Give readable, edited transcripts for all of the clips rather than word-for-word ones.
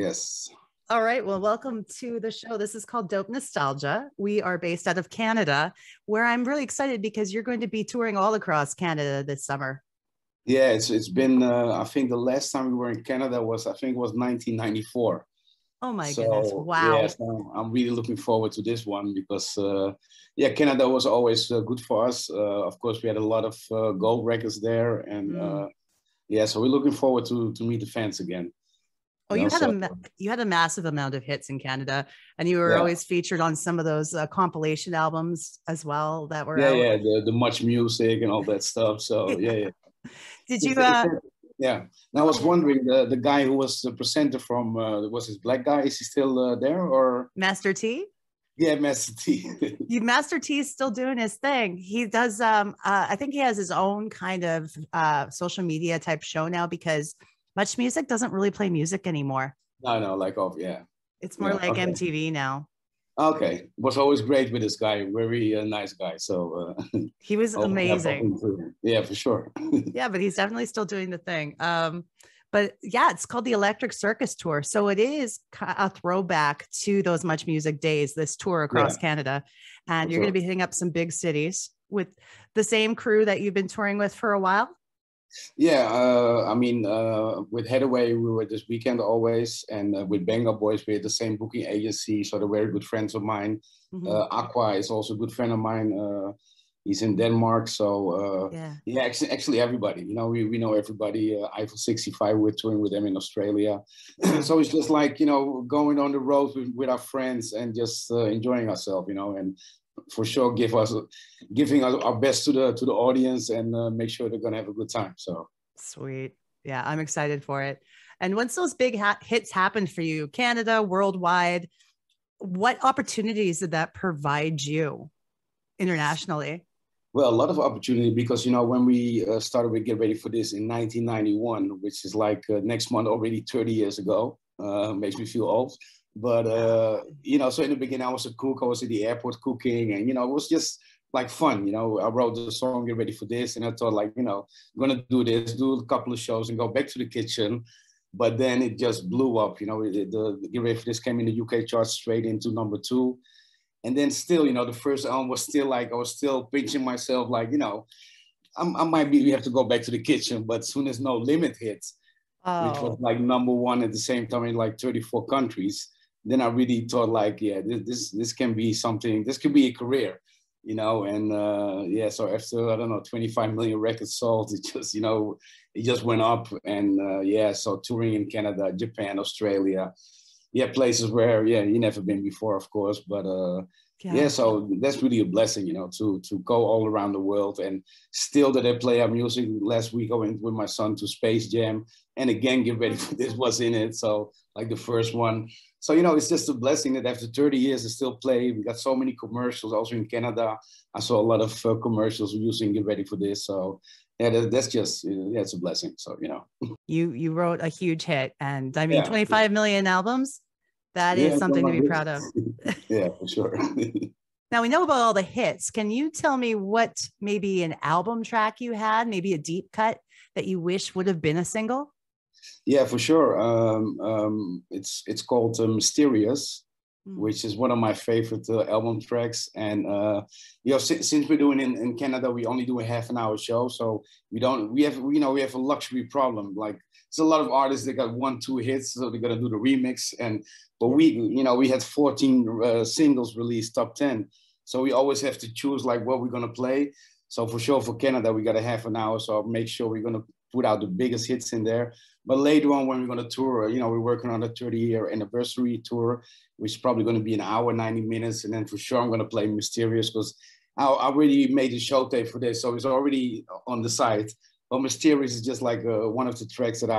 Yes. All right. Well, welcome to the show. This is called Dope Nostalgia. We are based out of Canada, where I'm really excited because you're going to be touring all across Canada this summer. Yeah, it's been, I think the last time we were in Canada was, I think it was 1994. Oh my goodness. So Wow. yes, I'm really looking forward to this one because, yeah, Canada was always good for us. Of course, we had a lot of gold records there. And yeah, so we're looking forward to meet the fans again. Oh, you had a massive amount of hits in Canada, and you were always featured on some of those compilation albums as well that were out. Yeah, the Much Music and all that stuff. So yeah. Did you? Yeah. Now I was wondering, the guy who was the presenter from was his black guy? Is he still there or Master T? Yeah, Master T. Master T is still doing his thing. He does. I think he has his own kind of social media type show now because Much Music doesn't really play music anymore. No, yeah. It's more like MTV now. Okay, was always great with this guy. Very nice guy. So he was amazing. Yeah, for sure. Yeah, but he's definitely still doing the thing. But yeah, it's called the Electric Circus Tour. So it is a throwback to those Much Music days, this tour across Canada. And you're going to be hitting up some big cities with the same crew that you've been touring with for a while. Yeah, I mean, with Hathaway, we were this weekend always, and with Bang Up Boys, we had the same booking agency, so they're very good friends of mine. Aqua is also a good friend of mine. He's in Denmark, so yeah, actually everybody, you know, we know everybody. Eiffel 65, we're touring with them in Australia. So it's just like, you know, going on the road with our friends and just enjoying ourselves, you know, and for sure giving us our best to the audience and make sure they're gonna have a good time. So sweet. Yeah, I'm excited for it. And once those big hits happened for you, Canada, worldwide, what opportunities did that provide you internationally? Well, a lot of opportunity because, you know, when we started with Get Ready for This in 1991, which is like next month already 30 years ago, makes me feel old. But, you know, so in the beginning, I was a cook. I was at the airport cooking and, you know, it was just like fun. You know, I wrote the song, Get Ready for This. And I thought like, you know, I'm going to do this, do a couple of shows and go back to the kitchen. But then it just blew up. You know, the Get Ready for This came in the UK charts straight into #2. And then still, you know, the first album was still like, I was still pinching myself like, you know, we have to go back to the kitchen. But as soon as No Limit hits, which was like #1 at the same time in like 34 countries, then I really thought like, yeah, this can be something, this could be a career, you know, and yeah, so after, I don't know, 25 million records sold, it just, you know, it just went up. And yeah, so touring in Canada, Japan, Australia, yeah, places where, yeah, you never been before, of course, but yeah, so that's really a blessing, you know, to go all around the world. And still that I play our music. Last week I went with my son to Space Jam, and again, Get Ready for This was in it. So like the first one. So, you know, it's just a blessing that after 30 years I still play. We got so many commercials also in Canada. I saw a lot of commercials using Get Ready for This. So yeah, that's just, yeah, it's a blessing. So, you know. You wrote a huge hit, and I mean, 25 million albums. That is something to be proud of. Yeah, for sure. Now we know about all the hits. Can you tell me what maybe an album track you had, maybe a deep cut that you wish would have been a single? Yeah, for sure. It's called Mysterious, which is one of my favorite album tracks. And you know, since we're doing in Canada, we only do a half-an-hour show, so we have a luxury problem. Like, there's a lot of artists that got 1-2 hits, so they're gonna do the remix. But we had 14 singles released, top 10, so we always have to choose like what we're gonna play. So for sure, for Canada, we got a half an hour, so I'll make sure we're gonna put out the biggest hits in there. But later on, when we're gonna tour, you know, we're working on a 30-year anniversary tour, which is probably gonna be an hour, 90 minutes, and then for sure I'm gonna play Mysterious because I already made the show tape for this, so it's already on the site. But Mysterious is just like one of the tracks that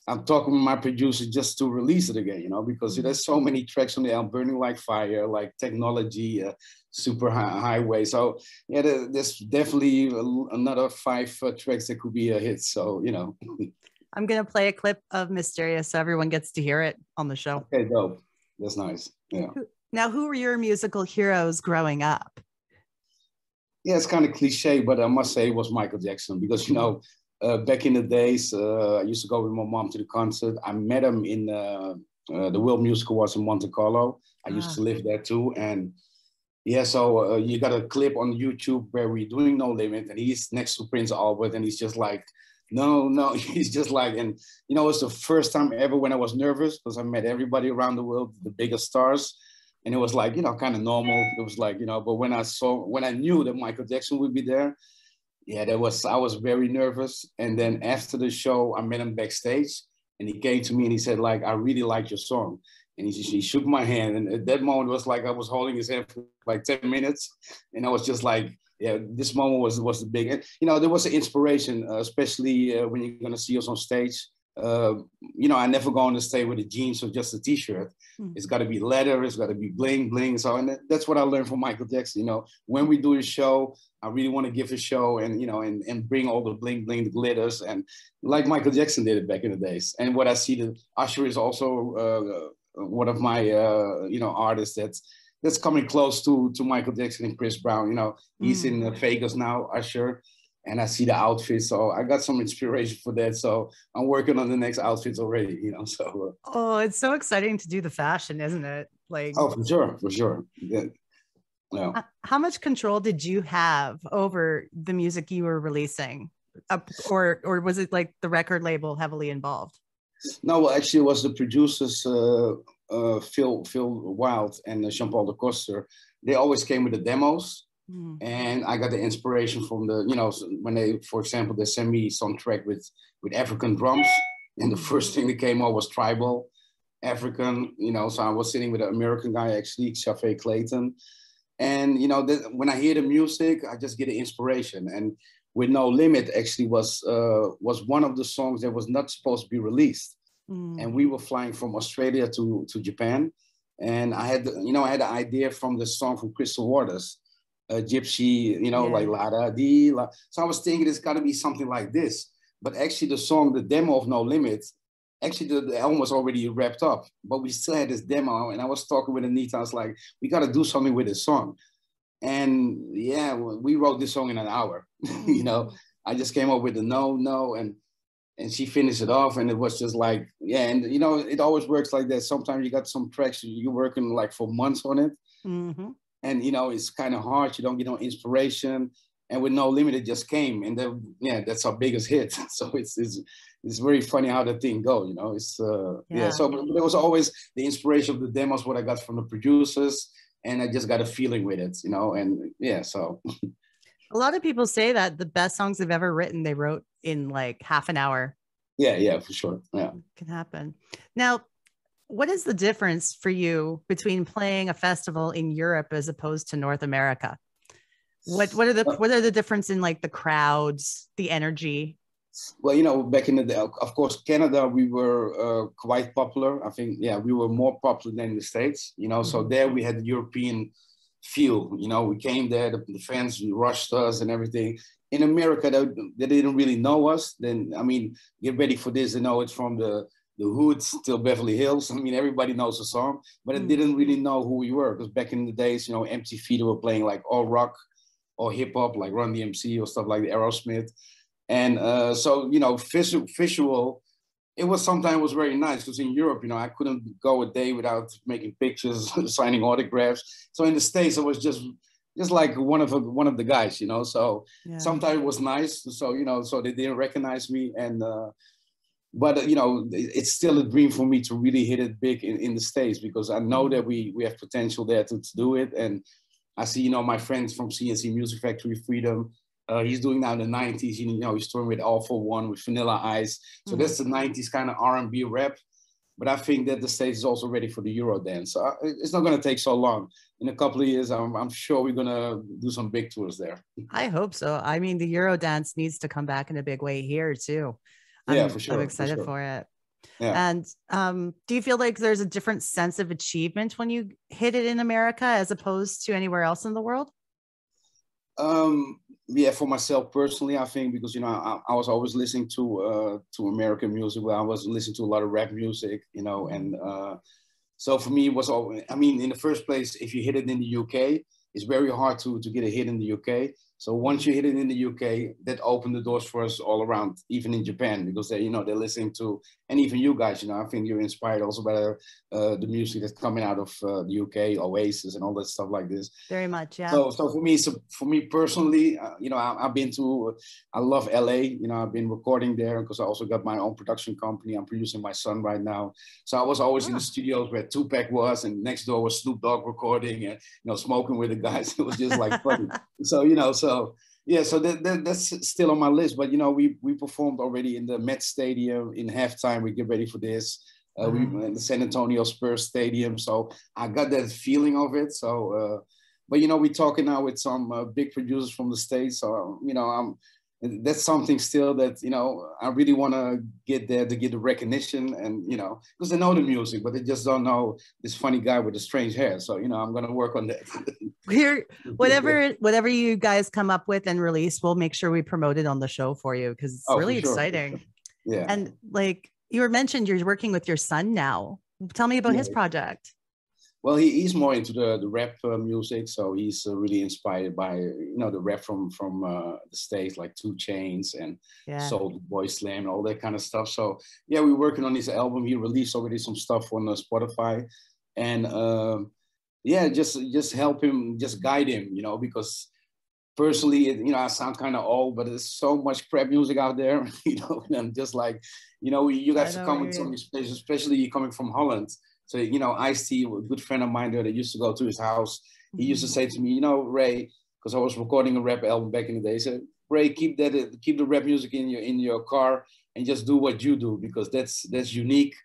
I'm talking with my producer just to release it again, you know, because there's so many tracks on the album, Burning Like Fire, like Technology, Super Highway. So yeah, there's definitely another 5 tracks that could be a hit. So, you know. I'm going to play a clip of Mysterious so everyone gets to hear it on the show. Okay, dope. That's nice. Yeah. Now, who were your musical heroes growing up? Yeah, it's kind of cliche, but I must say it was Michael Jackson because, you know, back in the days, I used to go with my mom to the concert. I met him in the World Music Awards in Monte Carlo. I used to live there too. And yeah, so you got a clip on YouTube where we're doing No Limit, and he's next to Prince Albert, and he's just like, no, he's just like, and you know, it's the first time ever when I was nervous because I met everybody around the world, the biggest stars. And it was like, you know, kind of normal. It was like, you know, but when I knew that Michael Jackson would be there, yeah, I was very nervous. And then after the show, I met him backstage, and he came to me and he said, like, I really like your song. And he shook my hand. And at that moment, it was like I was holding his hand for like 10 minutes. And I was just like, yeah, this moment was the big, you know, there was an inspiration, especially when you're going to see us on stage. You know, I never go on the stage with a jeans or just a t-shirt. It's got to be leather, it's got to be bling bling. So, and that's what I learned from Michael Jackson. You know, when we do a show, I really want to give a show and, you know, and bring all the bling bling, the glitters, and like Michael Jackson did it back in the days. And what I see, that Usher is also one of my you know, artists that's coming close to Michael Jackson and Chris Brown. You know, he's in Vegas now, Usher. And I see the outfits, so I got some inspiration for that. So I'm working on the next outfits already, you know. So oh, it's so exciting to do the fashion, isn't it? Like, oh, for sure. Yeah. Yeah. How much control did you have over the music you were releasing, or was it like the record label heavily involved? No, well, actually, it was the producers, Phil Wild and Jean-Paul de Coster. They always came with the demos. And I got the inspiration from the, you know, when they, for example, they sent me some track with African drums, and the first thing that came out was tribal, African, you know. So I was sitting with an American guy, actually, Chafé Clayton, and you know, when I hear the music, I just get the inspiration. And with No Limit, actually, was one of the songs that was not supposed to be released, and we were flying from Australia to Japan, and I had the idea from the song from Crystal Waters. Gypsy, you know, like la da dee la. So I was thinking it's got to be something like this. But actually, the song, the demo of No Limit, actually the album was already wrapped up, but we still had this demo. And I was talking with Anita. I was like, we got to do something with this song. And yeah, we wrote this song in an hour. You know, I just came up with the no, and she finished it off, and it was just like, yeah. And you know, it always works like that. Sometimes you got some tracks you're working like for months on it. And, you know, it's kind of hard. You don't get no inspiration. And with No Limit, it just came. And then, yeah, that's our biggest hit. So it's very funny how the thing goes, you know. It's, yeah. So but there was always the inspiration of the demos, what I got from the producers. And I just got a feeling with it, you know. And, yeah, so. A lot of people say that the best songs they've ever written, they wrote in like half an hour. Yeah, for sure. Yeah. It can happen. Now, what is the difference for you between playing a festival in Europe as opposed to North America? What are the difference in like the crowds, the energy? Well, you know, back in the day, of course, Canada, we were quite popular. I think, yeah, we were more popular than the States, you know. So there we had the European feel, you know. We came there, the fans rushed us and everything. In America, they didn't really know us. Then, I mean, get ready for this, you know, it's from the Hoods till Beverly Hills. I mean, everybody knows the song, but it didn't really know who we were, because back in the days, you know, MTV, they were playing like all rock or hip hop, like Run DMC or stuff like the Aerosmith. And so, you know, visual, it was sometimes very nice, because in Europe, you know, I couldn't go a day without making pictures, signing autographs. So in the States, I was just like one of the guys, you know. So sometimes it was nice. So, you know, so they didn't recognize me. And but, you know, it's still a dream for me to really hit it big in the States, because I know that we have potential there to do it. And I see, you know, my friends from CNC Music Factory, Freedom, he's doing now the 90s, you know, he's touring with All for One, with Vanilla Ice. So that's the 90s kind of R&B rap. But I think that the States is also ready for the Eurodance. So it's not going to take so long. In a couple of years, I'm sure we're going to do some big tours there. I hope so. I mean, the Eurodance needs to come back in a big way here too. Yeah, for sure. I'm excited for it. Yeah. And do you feel like there's a different sense of achievement when you hit it in America as opposed to anywhere else in the world? Yeah, for myself personally, I think, because, you know, I was always listening to American music. Well, I was listening to a lot of rap music, you know, and so for me, it was all, I mean, in the first place, if you hit it in the UK, it's very hard to get a hit in the UK. So once you hit it in the UK, that opened the doors for us all around, even in Japan, because they, you know, they're listening to, and even you guys, you know, I think you're inspired also by the music that's coming out of the UK, Oasis and all that stuff like this. Very much, yeah. So for me personally, you know, I've been to, I love LA, you know, I've been recording there because I also got my own production company. I'm producing my son right now. So I was always in the studios where Tupac was, and next door was Snoop Dogg recording and, you know, smoking with the guys. It was just like funny. So, you know, so yeah, so that's still on my list. But, you know, we performed already in the Met Stadium in halftime. We get ready for this. We in the San Antonio Spurs Stadium. So I got that feeling of it. So, but, you know, we're talking now with some big producers from the States. So, you know, that's something still that, you know, I really want to get there to get the recognition, and, you know, because they know the music, but they just don't know this funny guy with the strange hair. So, you know, I'm going to work on that. Whatever you guys come up with and release, we'll make sure we promote it on the show for you, because it's really exciting. Sure. Yeah. And like you mentioned, you're working with your son now. Tell me about his project. Well, he's more into the rap music, so he's really inspired by, you know, the rap from the States, like 2 Chainz and Soulja Boy Slim and all that kind of stuff. So yeah, we're working on his album. He released already some stuff on Spotify, and yeah, just help him, just guide him, you know, because personally, you know, I sound kind of old, but there's so much crap music out there, you know, and I'm just like, you know, you guys to come with some places, especially coming from Holland. So, you know, Ice-T, a good friend of mine there that used to go to his house, he used to say to me, you know, Ray, because I was recording a rap album back in the day, he said, Ray, keep the rap music in your car and just do what you do, because that's unique.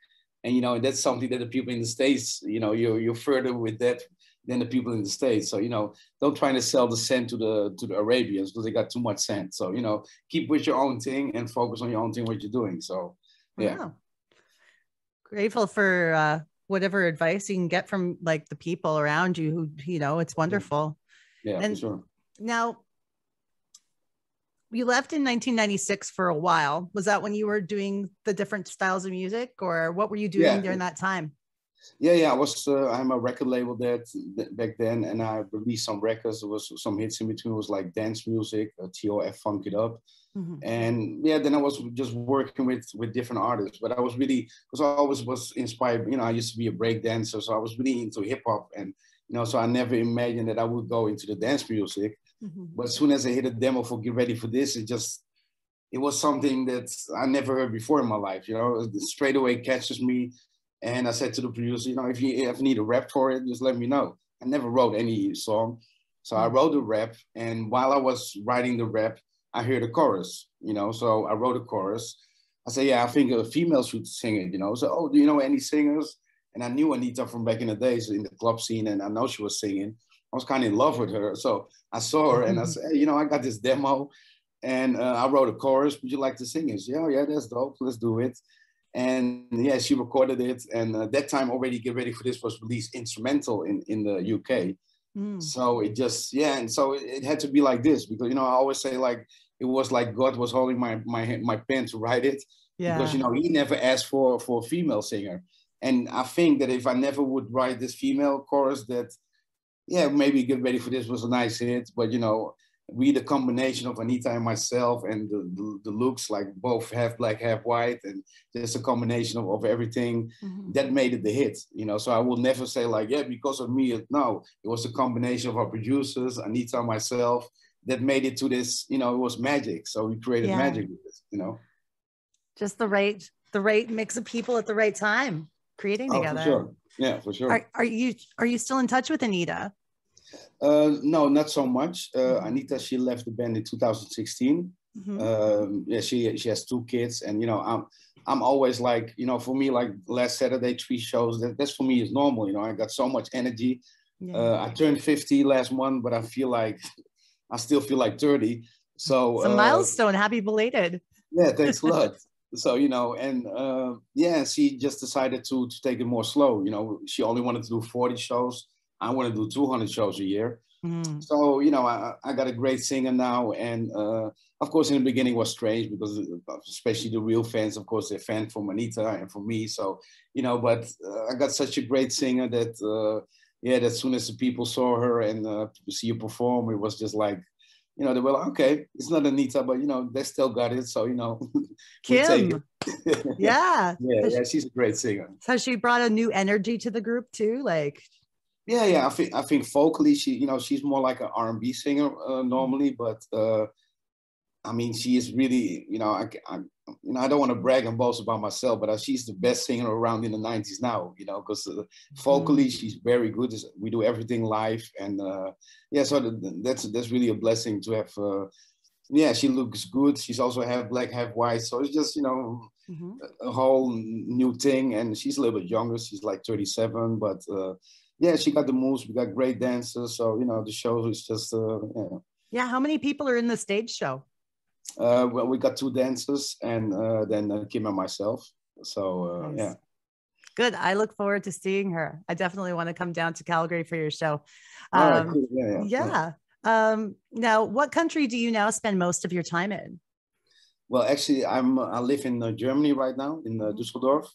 And, you know, that's something that the people in the States, you know, you're further with that than the people in the States. So, you know, don't try to sell the scent to the Arabians, because they got too much scent. So, you know, keep with your own thing and focus on your own thing, what you're doing. So, yeah. Wow. Grateful for whatever advice you can get from like the people around you who, you know, it's wonderful. Yeah, and for sure. Now, you left in 1996 for a while. Was that when you were doing the different styles of music, or what were you doing during that time? Yeah. I'm a record label there back then, and I released some records. There was some hits in between. It was like dance music, TOF Funk It Up. And yeah, then I was just working with different artists, but I was really, because I always was inspired, you know, I used to be a break dancer, so I was really into hip hop, and, you know, so I never imagined that I would go into the dance music. But as soon as I hit a demo for Get Ready for This, it was something that I never heard before in my life, you know, it straight away catches me. And I said to the producer, you know, if you ever need a rap for it, just let me know. I never wrote any song. So I wrote a rap, and while I was writing the rap, I heard the chorus, you know, so I wrote a chorus. I said, yeah, I think a female should sing it, you know. So, oh, do you know any singers? And I knew Anita from back in the days in the club scene, and I know she was singing. I was kind of in love with her. So I saw her and I said, hey, you know, I got this demo, and I wrote a chorus. Would you like to sing it? Yeah, yeah, that's dope. Let's do it. And yeah, she recorded it. And that time already Get Ready for This was released instrumental in the UK. So it just, and so it had to be like this, because, you know, I always say, like, it was like God was holding my pen to write it, because, you know, he never asked for a female singer. And I think that if I never would write this female chorus, that, yeah, maybe Get Ready for This was a nice hit, but, you know, the combination of Anita and myself, and the looks, like both half black, half white, and just a combination of everything that made it the hit, you know. So I will never say, like, yeah, because of me. No, it was a combination of our producers, Anita and myself, that made it to this, you know, it was magic. So we created magic with this, you know. Just the right mix of people at the right time creating together. For sure. Yeah, for sure. Are you still in touch with Anita? No, not so much. Anita, she left the band in 2016. Yeah, she has 2 kids, and, you know, I'm always like, you know, for me, like last Saturday, 3 shows. That's for me is normal. You know, I got so much energy. I turned 50 last month, but I still feel like 30. So it's a milestone. Happy belated. Yeah, thanks a lot. So, you know, and yeah, she just decided to take it more slow. You know, she only wanted to do 40 shows. I want to do 200 shows a year. So, you know, I got a great singer now. And of course, in the beginning was strange, because especially the real fans, of course, they're fans from Anita and from me. So, you know, but I got such a great singer that, yeah, as soon as the people saw her and see her perform, it was just like, you know, they were like, okay, it's not Anita, but, you know, they still got it. So, you know, we take Kim. it. Yeah. Yeah, she's a great singer. So she brought a new energy to the group too, like. Yeah. I think vocally, you know, she's more like an R&B singer normally, but I mean, she is really, you know, you know, I don't want to brag and boast about myself, but she's the best singer around in the 90s now, you know, because vocally she's very good. We do everything live, and yeah, so that's really a blessing to have. Yeah, she looks good. She's also half black, half white, so it's just, you know, a whole new thing. And she's a little bit younger. She's like 37, but yeah, she got the moves. We got great dancers, so you know, the show is just yeah. Yeah, how many people are in the stage show? Well, we got 2 dancers, and then Kim and myself. So Nice. yeah. Good. I look forward to seeing her. I definitely want to come down to Calgary for your show. All right, cool. Yeah. Now, what country do you now spend most of your time in? Well, actually, I live in Germany right now, in Düsseldorf,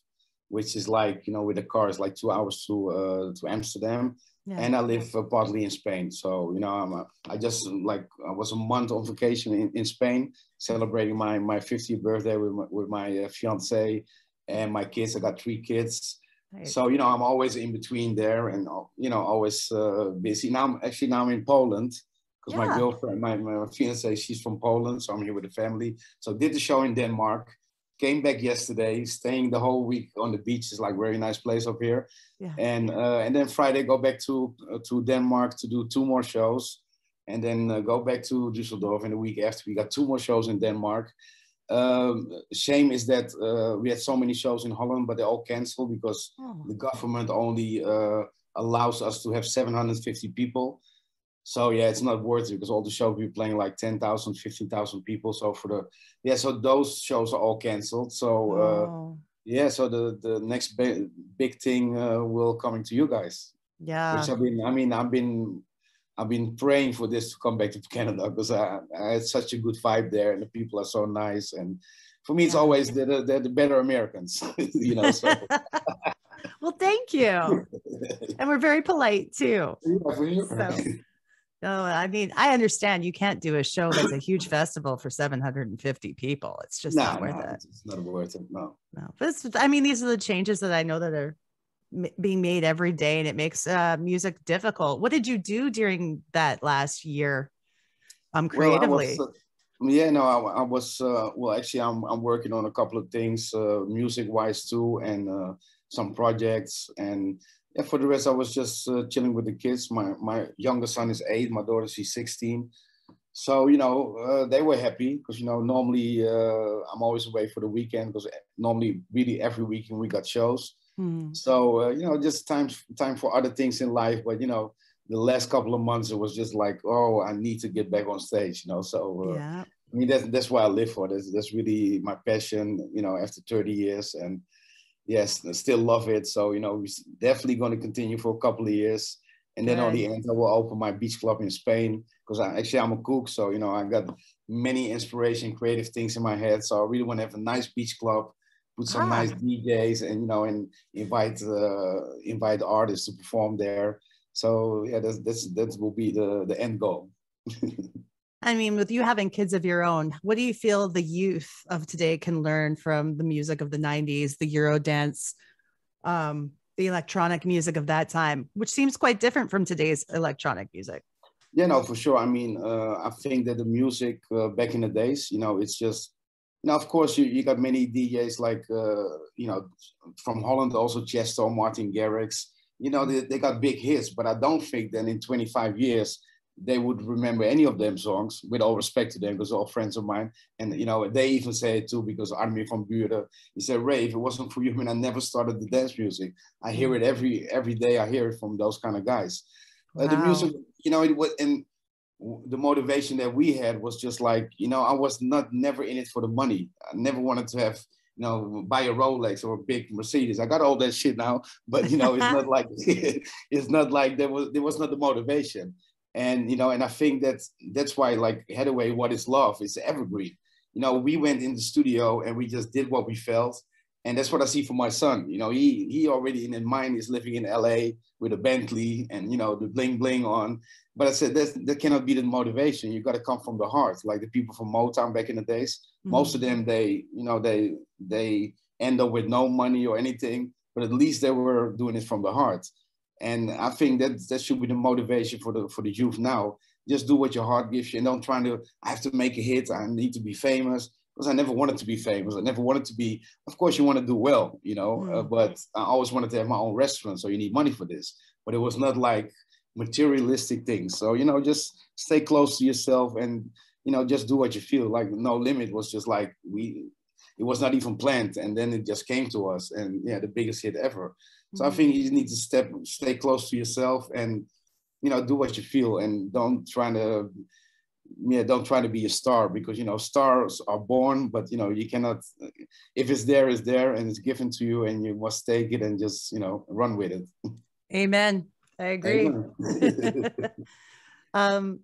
which is like, you know, with the car, it's like 2 hours to Amsterdam. Yeah. And I live partly in Spain. So, you know, I just like, I was a month on vacation in Spain, celebrating my 50th birthday with my fiance and my kids. I got 3 kids. Nice. So, you know, I'm always in between there, and, you know, always busy. Now I'm in Poland, because my girlfriend, my fiance, she's from Poland. So I'm here with the family. So did the show in Denmark. Came back yesterday, staying the whole week on the beach. Is like very nice place up here. Yeah. And then Friday go back to Denmark to do 2 more shows, and then go back to Düsseldorf. And the week after, we got 2 more shows in Denmark. Shame is that we had so many shows in Holland, but they all canceled because the government only allows us to have 750 people. So yeah, it's not worth it, because all the shows we're playing like 10,000, 15,000 people. So so those shows are all canceled. So yeah, so the next big thing will coming to you guys. Yeah, which I've been praying for this to come back to Canada, because I had such a good vibe there, and the people are so nice. And for me, it's always they're the better Americans, you know. So. Well, thank you, and we're very polite too. Yeah, for you. So. No, I mean, I understand you can't do a show that's a huge festival for 750 people. It's just not worth it. It's not worth it. No. But I mean, these are the changes that I know that are being made every day, and it makes music difficult. What did you do during that last year, creatively? Well, I was well, actually, I'm working on a couple of things, music-wise too, and some projects. And yeah, for the rest, I was just chilling with the kids. My younger son is 8, my daughter, she's 16. So, you know, they were happy, because, you know, normally I'm always away for the weekend, because normally really every weekend we got shows. So, you know, just time for other things in life. But, you know, the last couple of months, it was just like, oh, I need to get back on stage, you know. So, I mean, that's what I live for. That's really my passion, you know, after 30 years. And yes, I still love it. So, you know, we're definitely going to continue for a couple of years. And then on the end, I will open my beach club in Spain, because I'm a cook. So, you know, I got many inspiration, creative things in my head. So I really want to have a nice beach club, put some nice DJs, and, you know, and invite artists to perform there. So yeah, that will be the end goal. I mean, with you having kids of your own, what do you feel the youth of today can learn from the music of the 90s, the Eurodance, the electronic music of that time, which seems quite different from today's electronic music? Yeah, no, for sure. I mean, I think that the music back in the days, you know, it's just, you know, of course, you got many DJs like, you know, from Holland, also Chesto, Martin Garrix, you know, they got big hits, but I don't think that in 25 years, they would remember any of them songs, with all respect to them, because they're all friends of mine. And, you know, they even say it too, because Armin van Buuren, he said, Ray, if it wasn't for you, I mean, I never started the dance music. I hear it every day. I hear it from those kind of guys. Wow. The music, you know, it was, and the motivation that we had was just like, you know, I was never in it for the money. I never wanted to have, you know, buy a Rolex or a big Mercedes. I got all that shit now, but, you know, it's not like, it's not like there was not the motivation. And, you know, and I think that's why, like, Hathaway, What is Love is evergreen. You know, we went in the studio and we just did what we felt. And that's what I see for my son. You know, he already in his mind is living in LA with a Bentley and, you know, the bling bling on. But I said, that cannot be the motivation. You got to come from the heart. Like the people from Motown back in the days, most of them, they end up with no money or anything, but at least they were doing it from the heart. And I think that should be the motivation for the youth now. Just do what your heart gives you, and don't try to, I have to make a hit, I need to be famous. Because I never wanted to be famous. I never wanted to be, of course you want to do well, you know, but I always wanted to have my own restaurant. So you need money for this. But it was not like materialistic things. So, you know, just stay close to yourself and, you know, just do what you feel. Like No Limit was just like, it was not even planned. And then it just came to us, and yeah, the biggest hit ever. So I think you need to stay close to yourself and, you know, do what you feel, and don't try to be a star, because, you know, stars are born, but, you know, you cannot, if it's there, it's there, and it's given to you, and you must take it and just, you know, run with it. Amen. I agree. Amen.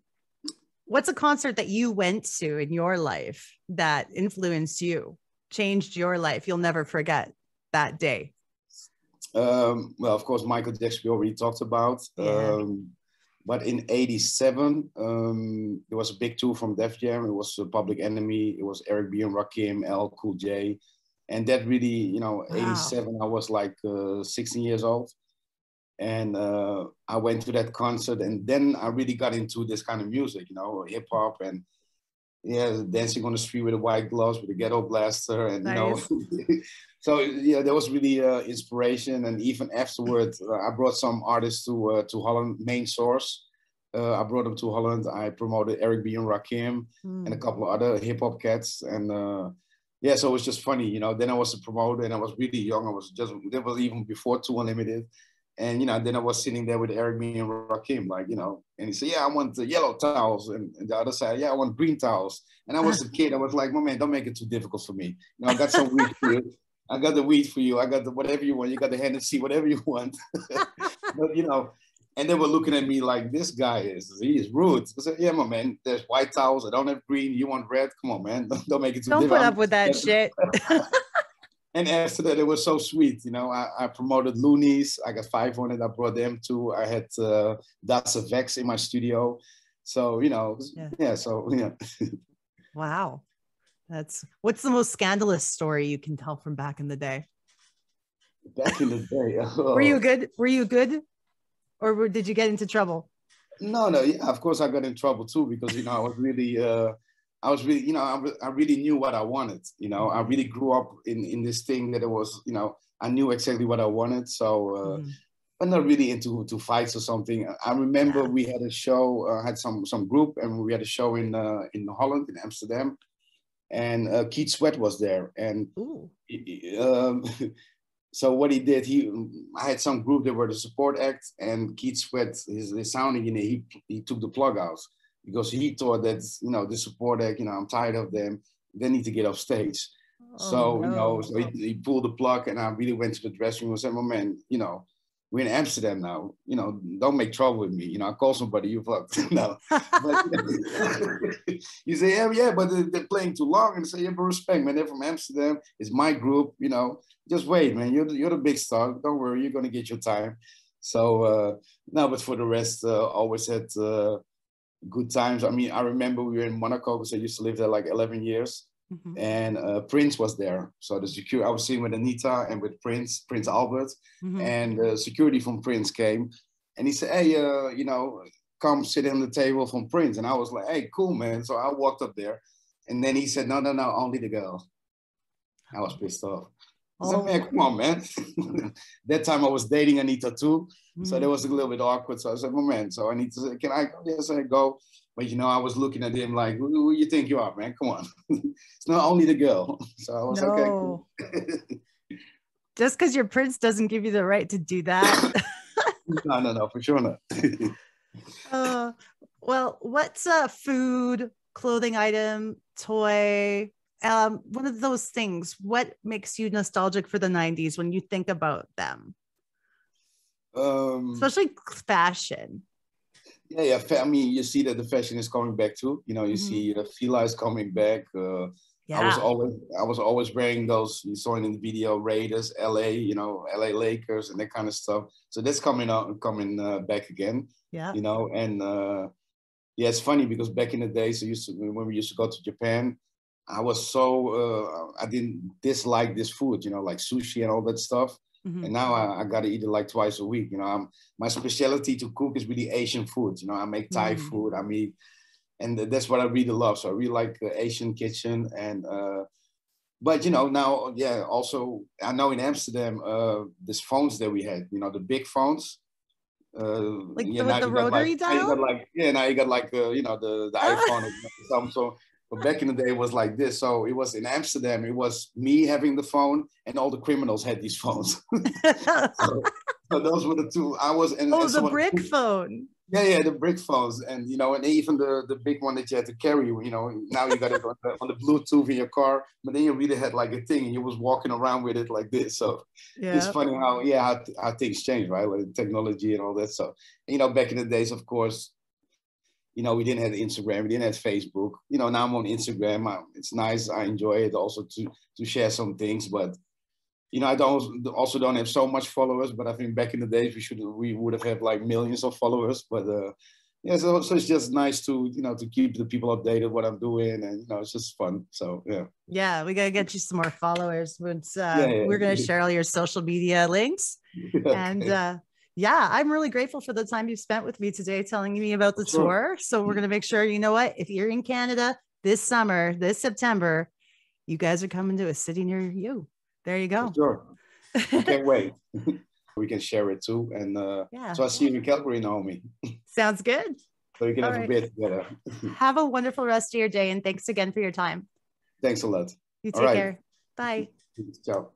What's a concert that you went to in your life that influenced you, changed your life? You'll never forget that day. Well, of course, Michael Jackson, we already talked about. Yeah. But in '87, there was a big tour from Def Jam. It was Public Enemy. It was Eric B. and Rakim, L, Cool J. And that really, you know, wow. '87, I was like 16 years old. And I went to that concert, and then I really got into this kind of music, you know, hip hop, and yeah, dancing on the street with the white gloves, with the ghetto blaster, and nice. You know, so yeah, that was really inspiration. And even afterwards, I brought some artists to Holland, Main Source. I brought them to Holland. I promoted Eric B. and Rakim and a couple of other hip hop cats, and yeah, so it was just funny, you know. Then I was a promoter, and I was really young. That was even before Too Unlimited. And, you know, then I was sitting there with Eric B. and Rakim, like, you know, and he said, yeah, I want the yellow towels. And the other side, yeah, I want green towels. And I was a kid. I was like, my man, don't make it too difficult for me. You know, I got some weed for you. I got the weed for you. I got the whatever you want. You got the Hennessy, whatever you want. But, you know, and they were looking at me like, this guy he is rude. I said, yeah, my man, there's white towels. I don't have green. You want red? Come on, man. Don't make it too difficult. Don't put up with that shit. And after that, it was so sweet. You know, I promoted Loonies. I got 500. I brought them too. I had That's a Vex in my studio. So, you know, yeah. So, yeah. Wow. What's the most scandalous story you can tell from back in the day? Back in the day. Oh. Were you good? Were you good? Or did you get into trouble? No. Yeah, of course I got in trouble too, because, you know, I was really, you know, I really knew what I wanted. You know, I really grew up in this thing that it was, you know, I knew exactly what I wanted. So I'm not really into fights or something. I remember we had a show, had some group, and we had a show in Holland, in Amsterdam, and Keith Sweat was there. And so what he did, I had some group that were the support act, and Keith Sweat, his sound engineer, he took the plug out. Because he thought that, you know, the support act, you know, I'm tired of them. They need to get off stage. You know, so he pulled the plug, and I really went to the dressing room and said, well, man, you know, we're in Amsterdam now. You know, don't make trouble with me. You know, I call somebody, you fucked. No. But, you say, yeah, but they're playing too long. And I say, yeah, but respect, man. They're from Amsterdam. It's my group. You know, just wait, man. You're the big star. Don't worry. You're going to get your time. So, no, but for the rest, always had... good times. I mean, I remember we were in Monaco because I used to live there like 11 years. And Prince was there. So the security, I was sitting with Anita and with Prince Albert, and the security from Prince came, and he said, hey, you know, come sit on the table from Prince. And I was like, hey, cool, man. So I walked up there, and then he said, no, only the girl. I was pissed off. I said, man, come on, man. That time I was dating Anita too. So that was a little bit awkward. So I said, well, man, so Anita said, can I go? Yes, I go. But, you know, I was looking at him like, who you think you are, man? Come on. It's not only the girl. So I was okay, cool. Just because your Prince doesn't give you the right to do that. No, for sure not. Well, what's a food, clothing item, toy, one of those things, what makes you nostalgic for the 90s when you think about them? Especially fashion. Yeah. I mean, you see that the fashion is coming back too. You know, you see Fila is coming back. Yeah. I was always wearing those, you saw it in the video, Raiders, LA, you know, LA Lakers and that kind of stuff. So that's coming back again. Yeah. You know, and yeah, it's funny because back in the days, when we used to go to Japan, I was so I didn't dislike this food, you know, like sushi and all that stuff. Mm-hmm. And now I got to eat it like twice a week. You know, my specialty to cook is really Asian food. You know, I make Thai food. I mean, and that's what I really love. So I really like Asian kitchen. And but you know, now, yeah, also I know in Amsterdam, these phones that we had, you know, the big phones. Like yeah, with the rotary dial? Now you got like you know, the iPhone or something. So but back in the day it was like this. So it was in Amsterdam, it was me having the phone and all the criminals had these phones. So those were the two. The brick phone. Yeah, the brick phones, and you know, and even the big one that you had to carry. You know, now you got it on the Bluetooth in your car, but then you really had like a thing, and you was walking around with it like this. So it's funny how things change, right? With technology and all that. So you know, back in the days, of course, you know, we didn't have Instagram, we didn't have Facebook. You know, now I'm on Instagram. It's nice. I enjoy it also to share some things, but. You know, I don't have so much followers, but I think back in the days we would have had like millions of followers. But yeah, so it's just nice to, you know, to keep the people updated what I'm doing, and you know, it's just fun. So yeah. Yeah, we gotta get you some more followers. Once we're gonna share all your social media links, okay. And yeah, I'm really grateful for the time you've spent with me today, telling me about the tour. So we're gonna make sure, you know what, if you're in Canada this summer, this September, you guys are coming to a city near you. There you go. Sure. I can't wait. We can share it too. And yeah. So I'll see you in Calgary, Naomi. Sounds good. So we can have a beer together. Have a wonderful rest of your day. And thanks again for your time. Thanks a lot. You take care. Bye. Ciao.